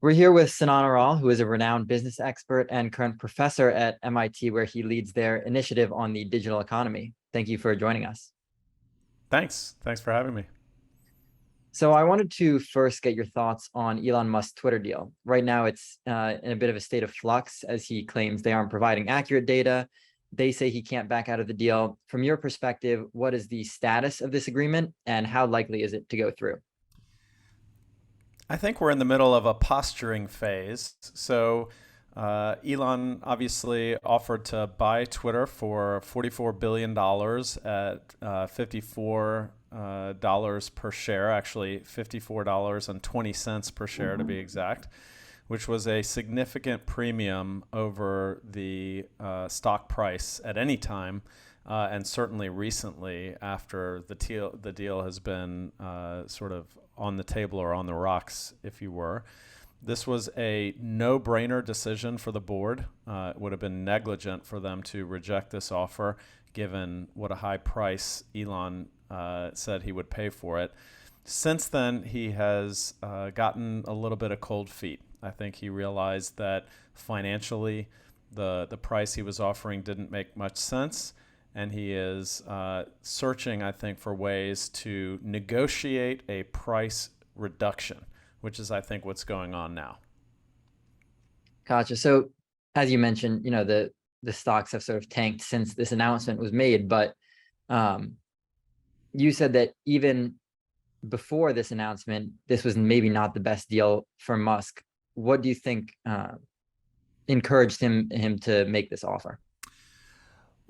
We're here with Sinan Aral, who is a renowned business expert and current professor at MIT, where he leads their initiative on the digital economy. Thank you for joining us. Thanks. Thanks for having me. So I wanted to first get your thoughts on Elon Musk's Twitter deal. Right now, it's in a bit of a state of flux as he claims they aren't providing accurate data. They say he can't back out of the deal. From your perspective, what is the status of this agreement and how likely is it to go through? I think we're in the middle of a posturing phase. Elon obviously offered to buy Twitter for $44 billion at $54 per share, actually $54.20 per share to be exact, which was a significant premium over the stock price at any time. And certainly recently, after the deal has been sort of on the table or on the rocks, if you were. This was a no-brainer decision for the board. It would have been negligent for them to reject this offer, given what a high price Elon said he would pay for it. Since then, he has gotten a little bit of cold feet. I think he realized that financially, the price he was offering didn't make much sense, and he is searching, I think, for ways to negotiate a price reduction, which is, I think, what's going on now. Gotcha. So as you mentioned, the stocks have sort of tanked since this announcement was made, but um, you said that even before this announcement, this was maybe not the best deal for Musk. What do you think encouraged him to make this offer?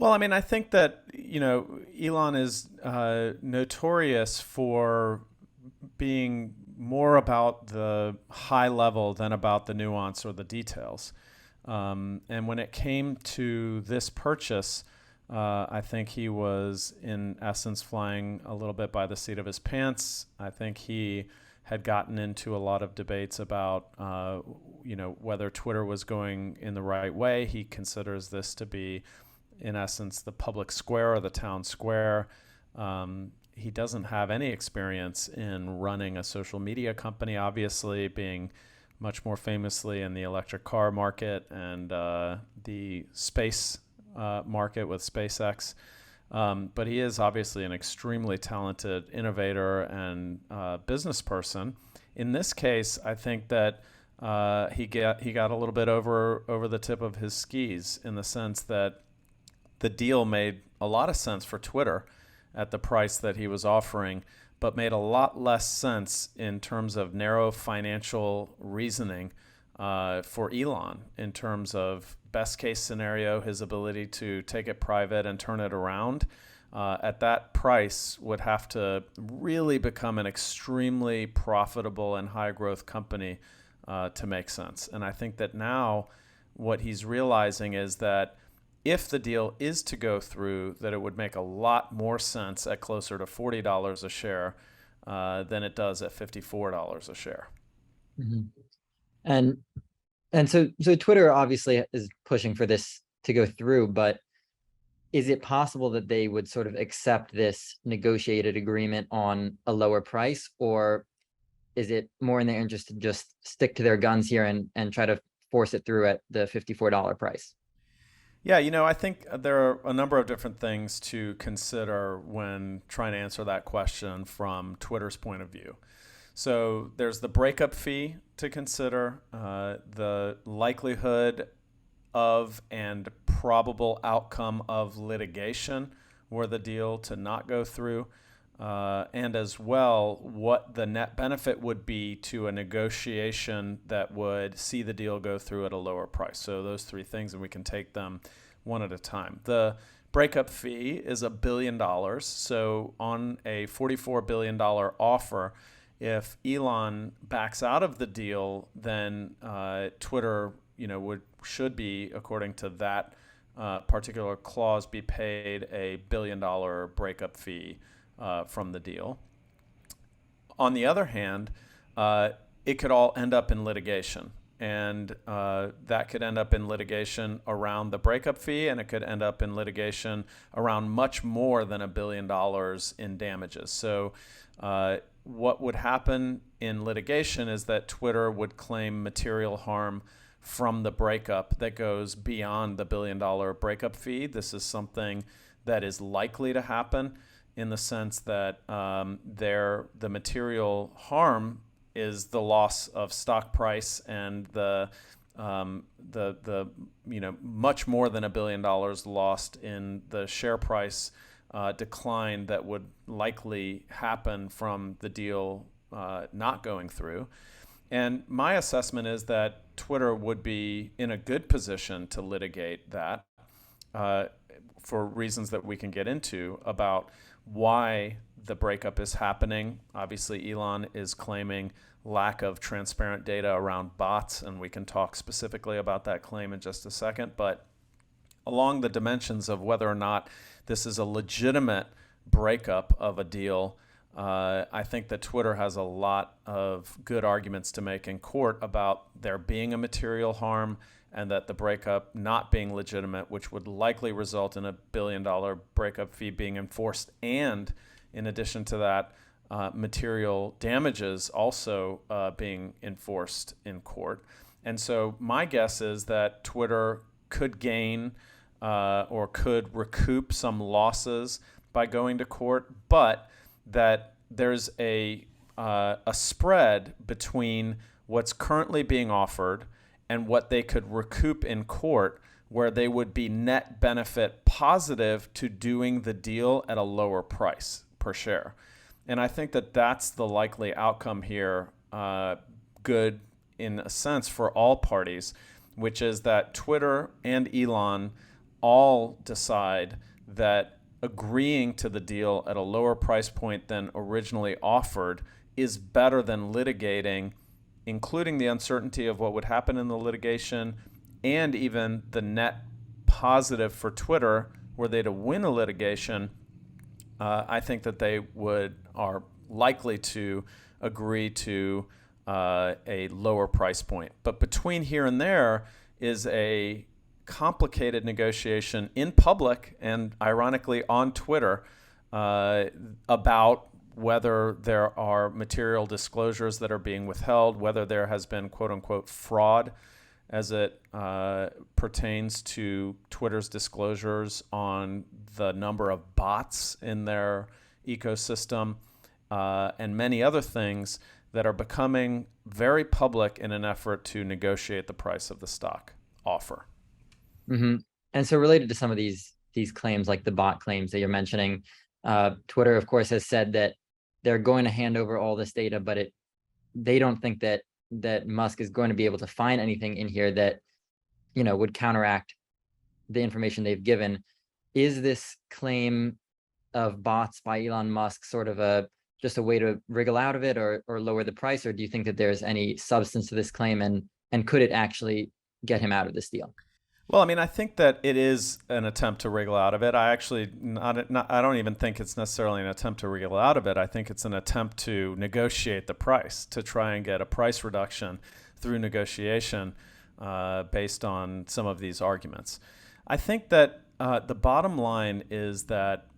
Well, I mean, I think that Elon is notorious for being more about the high level than about the nuance or the details. And when it came to this purchase, I think he was, in essence, flying a little bit by the seat of his pants. I think he had gotten into a lot of debates about, whether Twitter was going in the right way. He considers this to be, in essence, the public square or the town square. He doesn't have any experience in running a social media company, obviously, being much more famously in the electric car market and the space market with SpaceX. But he is obviously an extremely talented innovator and business person. In this case, I think that he got a little bit over the tip of his skis, in the sense that the deal made a lot of sense for Twitter at the price that he was offering, but made a lot less sense in terms of narrow financial reasoning for Elon, in terms of best case scenario, his ability to take it private and turn it around. At that price, would have to really become an extremely profitable and high growth company to make sense. And I think that now what he's realizing is that if the deal is to go through, that it would make a lot more sense at closer to $40 a share than it does at $54 a share. Mhm. And so Twitter obviously is pushing for this to go through, but is it possible that they would sort of accept this negotiated agreement on a lower price, or is it more in their interest to just stick to their guns here and try to force it through at the $54 price? Yeah, I think there are a number of different things to consider when trying to answer that question from Twitter's point of view. So there's the breakup fee to consider, the likelihood of and probable outcome of litigation were the deal to not go through, and as well what the net benefit would be to a negotiation that would see the deal go through at a lower price. So those three things, and we can take them one at a time. The breakup fee is $1 billion. So on a $44 billion offer, if Elon backs out of the deal, then Twitter, should be, according to that particular clause, be paid a $1 billion breakup fee from the deal. On the other hand, it could all end up in litigation. And that could end up in litigation around the breakup fee, and it could end up in litigation around much more than $1 billion in damages. So what would happen in litigation is that Twitter would claim material harm from the breakup that goes beyond the $1 billion breakup fee. This is something that is likely to happen in the sense that the material harm is the loss of stock price and the much more than $1 billion lost in the share price decline that would likely happen from the deal not going through. And my assessment is that Twitter would be in a good position to litigate that for reasons that we can get into about why the breakup is happening. Obviously, Elon is claiming lack of transparent data around bots, and we can talk specifically about that claim in just a second. But along the dimensions of whether or not this is a legitimate breakup of a deal, I think that Twitter has a lot of good arguments to make in court about there being a material harm and that the breakup not being legitimate, which would likely result in $1 billion breakup fee being enforced. And in addition to that, material damages also being enforced in court. And so my guess is that Twitter could gain or could recoup some losses by going to court, but that there's a spread between what's currently being offered and what they could recoup in court, where they would be net benefit positive to doing the deal at a lower price per share. And I think that that's the likely outcome here, good in a sense for all parties, which is that Twitter and Elon all decide that agreeing to the deal at a lower price point than originally offered is better than litigating, including the uncertainty of what would happen in the litigation and even the net positive for Twitter were they to win a litigation. I think that they are likely to agree to a lower price point. But between here and there is a complicated negotiation in public and ironically on Twitter about whether there are material disclosures that are being withheld, whether there has been quote unquote fraud as it pertains to Twitter's disclosures on the number of bots in their ecosystem, and many other things that are becoming very public in an effort to negotiate the price of the stock offer. Mm-hmm. And so related to some of these claims, like the bot claims that you're mentioning, Twitter, of course, has said that they're going to hand over all this data, but they don't think that Musk is going to be able to find anything in here that, would counteract the information they've given. Is this claim of bots by Elon Musk sort of just a way to wriggle out of it or lower the price? Or do you think that there's any substance to this claim and could it actually get him out of this deal? Well, I mean, I think that it is an attempt to wriggle out of it. I actually I don't even think it's necessarily an attempt to wriggle out of it. I think it's an attempt to negotiate the price, to try and get a price reduction through negotiation based on some of these arguments. I think that the bottom line is that,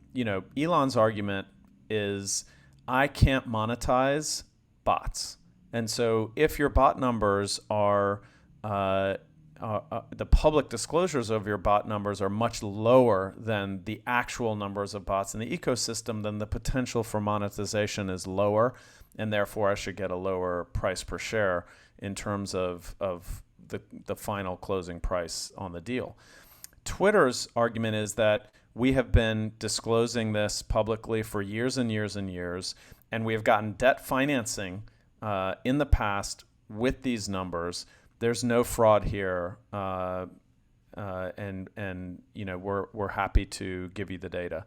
Elon's argument is I can't monetize bots. And so if your bot numbers are the public disclosures of your bot numbers are much lower than the actual numbers of bots in the ecosystem, then the potential for monetization is lower, and therefore I should get a lower price per share in terms of the final closing price on the deal. Twitter's argument is that we have been disclosing this publicly for years and years and years, and we have gotten debt financing in the past with these numbers. There's no fraud here, and we're happy to give you the data.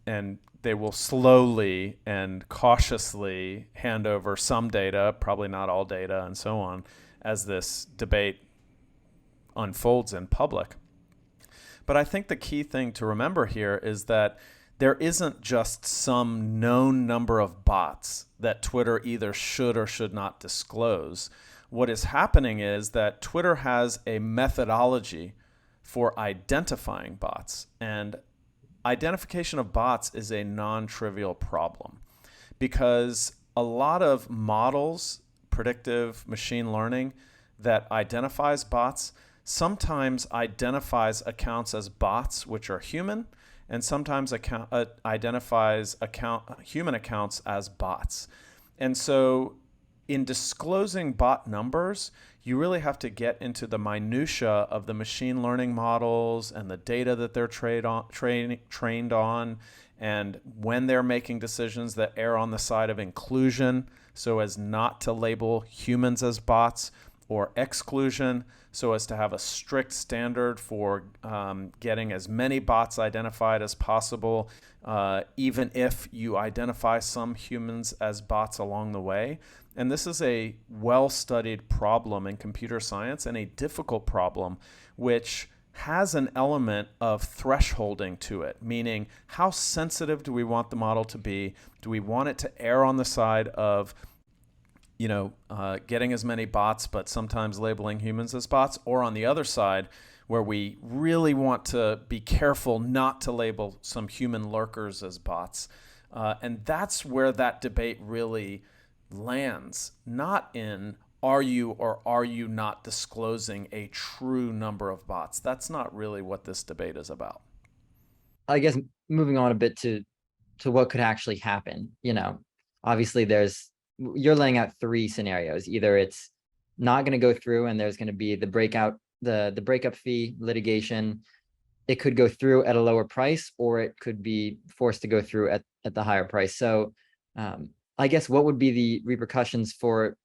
And they will slowly and cautiously hand over some data, probably not all data, and so on, as this debate unfolds in public. But I think the key thing to remember here is that there isn't just some known number of bots that Twitter either should or should not disclose. What is happening is that Twitter has a methodology for identifying bots, and identification of bots is a non-trivial problem because a lot of models, predictive machine learning, that identifies bots sometimes identifies accounts as bots, which are human, and sometimes identifies human accounts as bots. And so, in disclosing bot numbers, you really have to get into the minutia of the machine learning models and the data that they're trained on, and when they're making decisions that err on the side of inclusion, so as not to label humans as bots, or exclusion, so as to have a strict standard for getting as many bots identified as possible, even if you identify some humans as bots along the way. And this is a well-studied problem in computer science, and a difficult problem, which has an element of thresholding to it, meaning how sensitive do we want the model to be? Do we want it to err on the side of getting as many bots, but sometimes labeling humans as bots, or on the other side, where we really want to be careful not to label some human lurkers as bots? And that's where that debate really lands, not in are you or are you not disclosing a true number of bots. That's not really what this debate is about. I guess moving on a bit to what could actually happen, obviously you're laying out three scenarios. Either it's not going to go through and there's going to be the breakup fee litigation. It could go through at a lower price, or it could be forced to go through at the higher price. So I guess what would be the repercussions for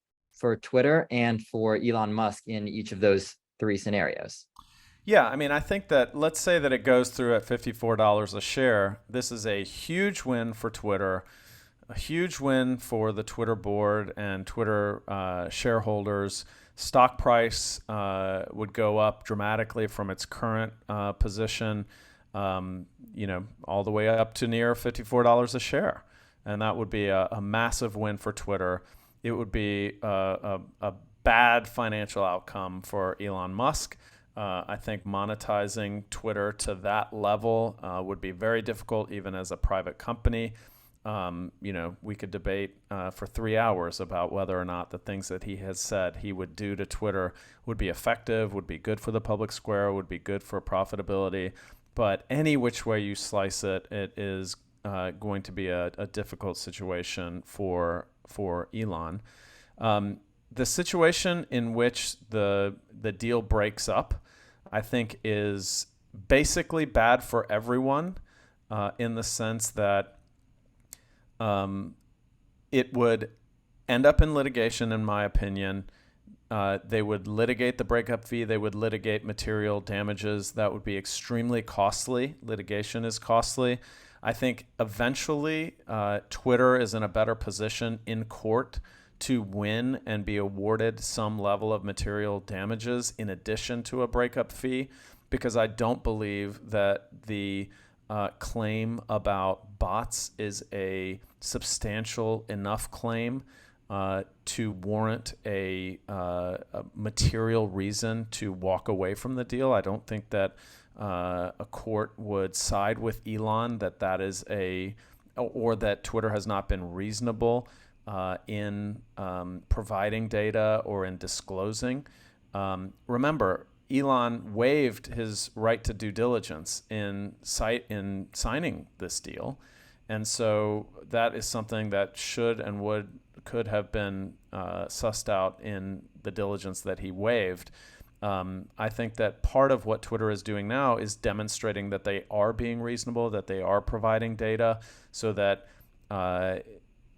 Twitter and for Elon Musk in each of those three scenarios? Yeah, I mean, I think that let's say that it goes through at $54 a share. This is a huge win for Twitter, a huge win for the Twitter board and Twitter shareholders. Stock price would go up dramatically from its current position, all the way up to near $54 a share. And that would be a massive win for Twitter. It would be a bad financial outcome for Elon Musk. I think monetizing Twitter to that level would be very difficult, even as a private company. We could debate for 3 hours about whether or not the things that he has said he would do to Twitter would be effective, would be good for the public square, would be good for profitability. But any which way you slice it, it is going to be a difficult situation for Elon. The situation in which the deal breaks up, I think, is basically bad for everyone, in the sense that it would end up in litigation, in my opinion. They would litigate the breakup fee. They would litigate material damages. That would be extremely costly. Litigation is costly. I think eventually Twitter is in a better position in court to win and be awarded some level of material damages in addition to a breakup fee, because I don't believe that the claim about bots is a substantial enough claim to warrant a material reason to walk away from the deal. I don't think that a court would side with Elon that is or that Twitter has not been reasonable in providing data or in disclosing. Remember, Elon waived his right to due diligence in signing this deal. And so that is something that could have been sussed out in the diligence that he waived. I think that part of what Twitter is doing now is demonstrating that they are being reasonable, that they are providing data, so that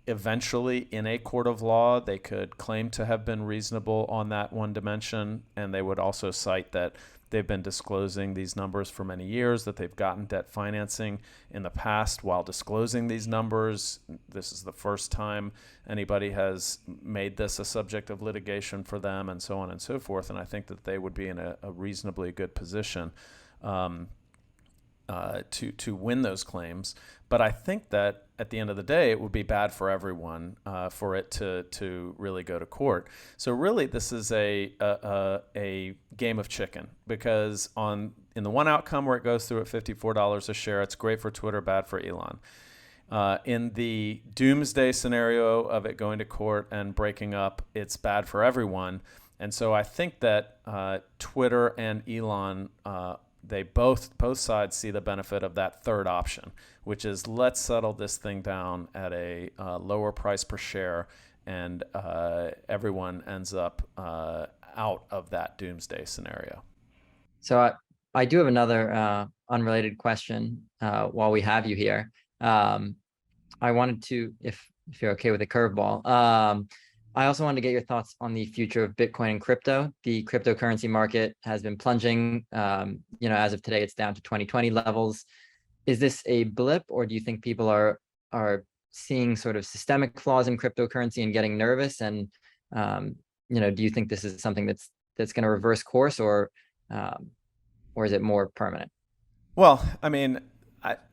eventually in a court of law they could claim to have been reasonable on that one dimension, and they would also cite that they've been disclosing these numbers for many years, that they've gotten debt financing in the past while disclosing these numbers. This is the first time anybody has made this a subject of litigation for them, and so on and so forth. And I think that they would be in a reasonably good position to win those claims. But I think that at the end of the day, it would be bad for everyone for it to really go to court. So really, this is a game of chicken, because in the one outcome where it goes through at $54 a share, it's great for Twitter, bad for Elon. In the doomsday scenario of it going to court and breaking up, it's bad for everyone. And so I think that Twitter and Elon, they both sides see the benefit of that third option, which is let's settle this thing down at a lower price per share, and everyone ends up out of that doomsday scenario. So I do have another unrelated question while we have you here. Um, I wanted to, if you're okay with a curveball, I also wanted to get your thoughts on the future of Bitcoin and crypto. The cryptocurrency market has been plunging. As of today, it's down to 2020 levels. Is this a blip, or do you think people are seeing sort of systemic flaws in cryptocurrency and getting nervous? And do you think this is something that's going to reverse course, um, or is it more permanent? Well, I mean,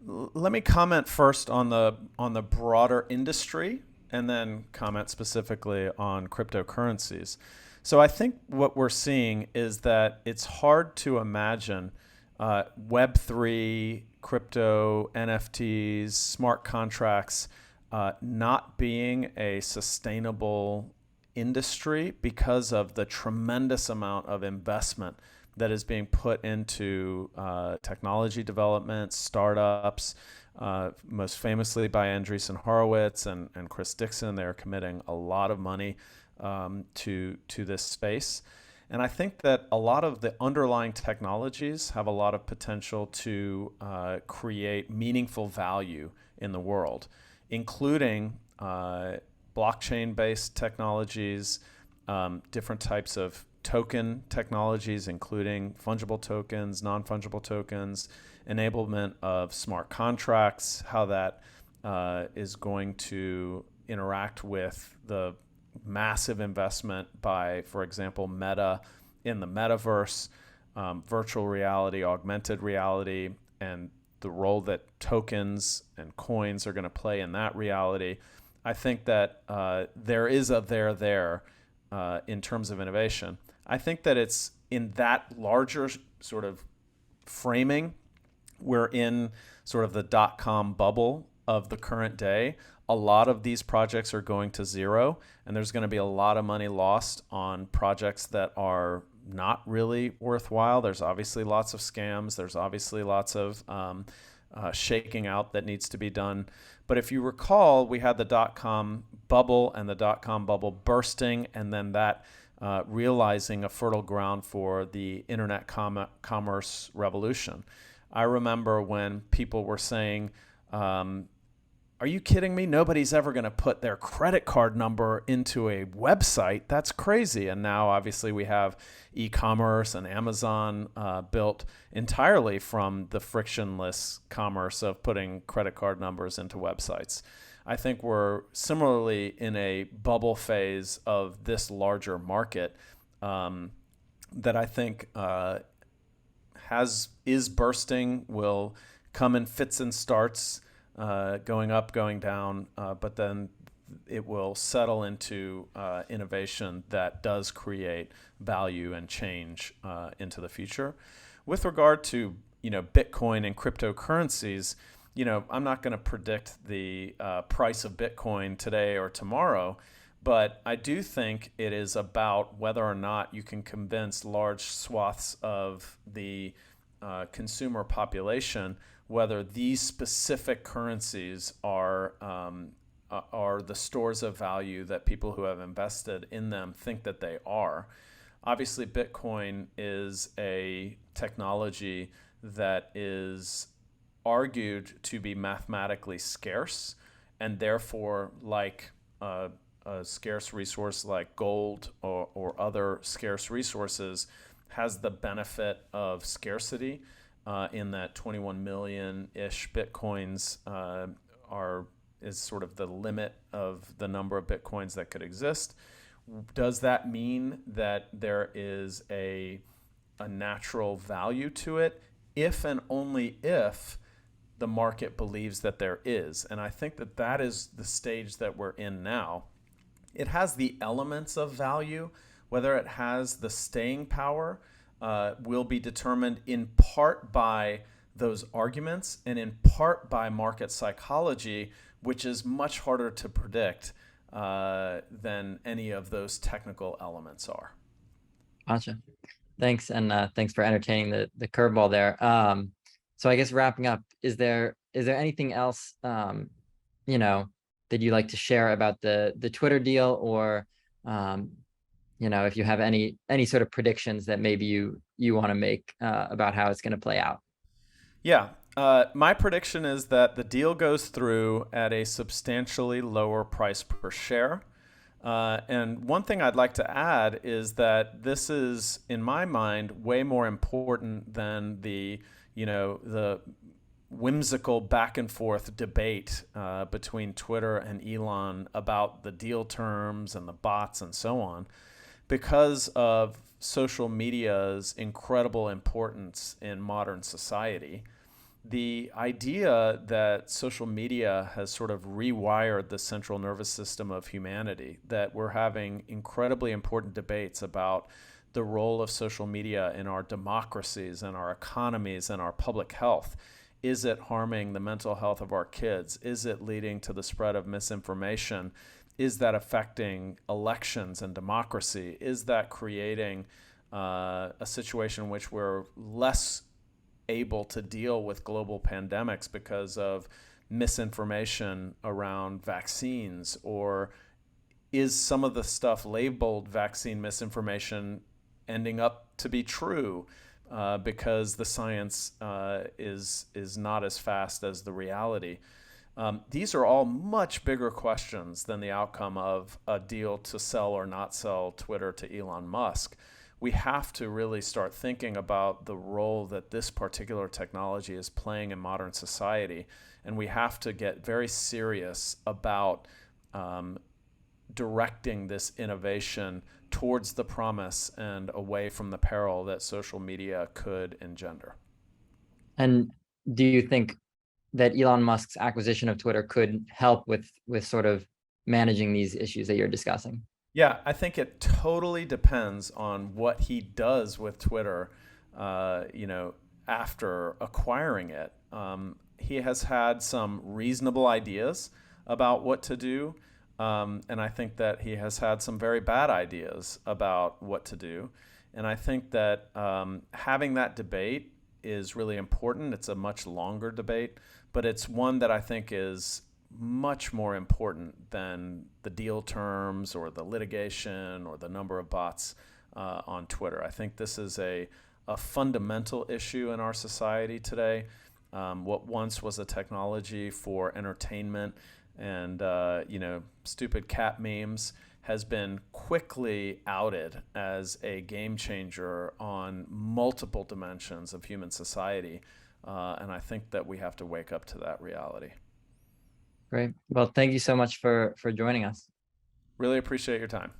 let me comment first on the broader industry, and then comment specifically on cryptocurrencies. So I think what we're seeing is that it's hard to imagine Web3, crypto, NFTs, smart contracts not being a sustainable industry because of the tremendous amount of investment that is being put into technology development, startups, most famously by Andreessen Horowitz and Chris Dixon. They're committing a lot of money to this space. And I think that a lot of the underlying technologies have a lot of potential to create meaningful value in the world, including blockchain-based technologies, different types of token technologies, including fungible tokens, non-fungible tokens, enablement of smart contracts, how that is going to interact with the massive investment by, for example, Meta in the metaverse, virtual reality, augmented reality, and the role that tokens and coins are going to play in that reality. I think that there is a there in terms of innovation. I think that it's in that larger sort of framing. We're in sort of the dot-com bubble of the current day. A lot of these projects are going to zero, and there's going to be a lot of money lost on projects that are not really worthwhile. There's obviously lots of scams. There's obviously lots of shaking out that needs to be done. But if you recall, we had the dot-com bubble and the dot-com bubble bursting, and then that realizing a fertile ground for the internet commerce revolution. I remember when people were saying, are you kidding me? Nobody's ever going to put their credit card number into a website. That's crazy. And now, obviously, we have e-commerce and Amazon built entirely from the frictionless commerce of putting credit card numbers into websites. I think we're similarly in a bubble phase of this larger market that I think is bursting, will come in fits and starts, going up, going down, but then it will settle into innovation that does create value and change into the future. With regard to Bitcoin and cryptocurrencies, I'm not going to predict the price of Bitcoin today or tomorrow, but I do think it is about whether or not you can convince large swaths of the consumer population whether these specific currencies are the stores of value that people who have invested in them think that they are. Obviously, Bitcoin is a technology that is argued to be mathematically scarce, and therefore, like a scarce resource like gold or other scarce resources, has the benefit of scarcity. In that 21 million-ish bitcoins is sort of the limit of the number of bitcoins that could exist. Does that mean that there is a natural value to it? If and only if the market believes that there is. And I think that is the stage that we're in now. It has the elements of value. Whether it has the staying power will be determined in part by those arguments, and in part by market psychology, which is much harder to predict than any of those technical elements are. Gotcha. Thanks, and thanks for entertaining the curveball there. So I guess wrapping up, is there anything else you know that you'd like to share about the Twitter deal, or if you have any sort of predictions that maybe you want to make about how it's going to play out? Yeah. My prediction is that the deal goes through at a substantially lower price per share. And one thing I'd like to add is that this is, in my mind, way more important than the whimsical back and forth debate between Twitter and Elon about the deal terms and the bots and so on, because of social media's incredible importance in modern society. The idea that social media has sort of rewired the central nervous system of humanity, that we're having incredibly important debates about the role of social media in our democracies and our economies and our public health. Is it harming the mental health of our kids? Is it leading to the spread of misinformation? Is that affecting elections and democracy? Is that creating a situation in which we're less able to deal with global pandemics because of misinformation around vaccines? Or is some of the stuff labeled vaccine misinformation ending up to be true because the science is not as fast as the reality? These are all much bigger questions than the outcome of a deal to sell or not sell Twitter to Elon Musk. We have to really start thinking about the role that this particular technology is playing in modern society. And we have to get very serious about directing this innovation towards the promise and away from the peril that social media could engender. And do you think that Elon Musk's acquisition of Twitter could help with sort of managing these issues that you're discussing? Yeah, I think it totally depends on what he does with Twitter, after acquiring it. He has had some reasonable ideas about what to do, and I think that he has had some very bad ideas about what to do. And I think that having that debate is really important. It's a much longer debate, but it's one that I think is much more important than the deal terms or the litigation or the number of bots on Twitter. I think this is a fundamental issue in our society today. What once was a technology for entertainment and stupid cat memes has been quickly outed as a game changer on multiple dimensions of human society. And I think that we have to wake up to that reality. Great. Well, thank you so much for joining us. Really appreciate your time.